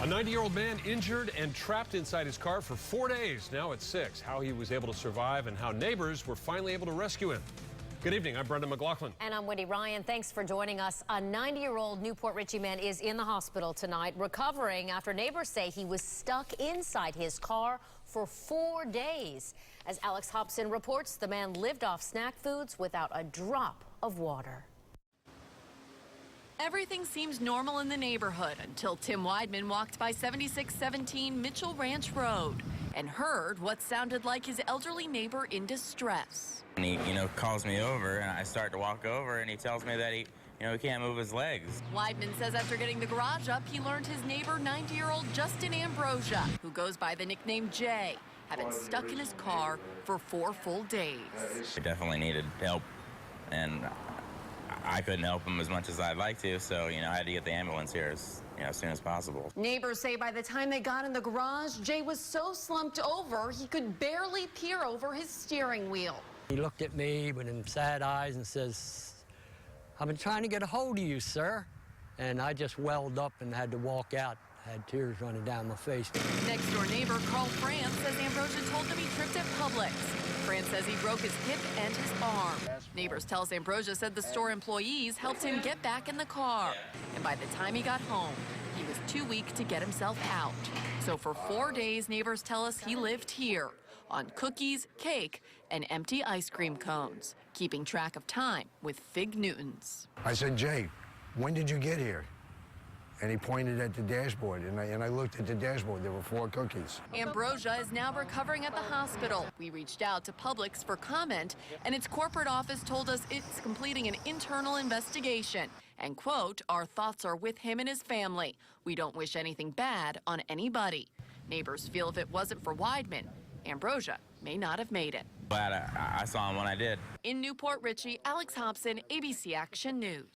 A 90-year-old man injured and trapped inside his car for 4 days. Now it's 6. How he was able to survive and how neighbors were finally able to rescue him. Good evening. I'm Brendan McLaughlin. And I'm Wendy Ryan. Thanks for joining us. A 90-year-old New Port Richey man is in the hospital tonight, recovering after neighbors say he was stuck inside his car for 4 days. As Alex Hobson reports, the man lived off snack foods without a drop of water. Everything seems normal in the neighborhood until Tim Weidman walked by 7617 Mitchell Ranch Road and heard what sounded like his elderly neighbor in distress. And he, calls me over, and I start to walk over, and he tells me that he can't move his legs. Weidman says after getting the garage up, he learned his neighbor, 90-year-old Justin Ambrosia, who goes by the nickname Jay, had been stuck in his car for 4 full days. He definitely needed help, and I couldn't help him as much as I'd like to, so, I had to get the ambulance here as soon as possible. Neighbors say by the time they got in the garage, Jay was so slumped over, he could barely peer over his steering wheel. He looked at me with them sad eyes and says, "I've been trying to get a hold of you, sir." And I just welled up and had to walk out. I had tears running down my face. Next door neighbor Carl France says Ambrosia told him he tripped at Publix. France says he broke his hip and his arm. Neighbors tell us Ambrosia said the store employees helped him get back in the car. And by the time he got home, he was too weak to get himself out. So for 4 days, neighbors tell us he lived here on cookies, cake, and empty ice cream cones, keeping track of time with Fig Newtons. I said, "Jay, when did you get here?" And he pointed at the dashboard, and I looked at the dashboard. There were 4 cookies. Ambrosia is now recovering at the hospital. We reached out to Publix for comment, and its corporate office told us it's completing an internal investigation. And, quote, "Our thoughts are with him and his family. We don't wish anything bad on anybody." Neighbors feel if it wasn't for Weidman, Ambrosia may not have made it. Glad I saw him when I did. In New Port Richey, Alex Hobson, ABC Action News.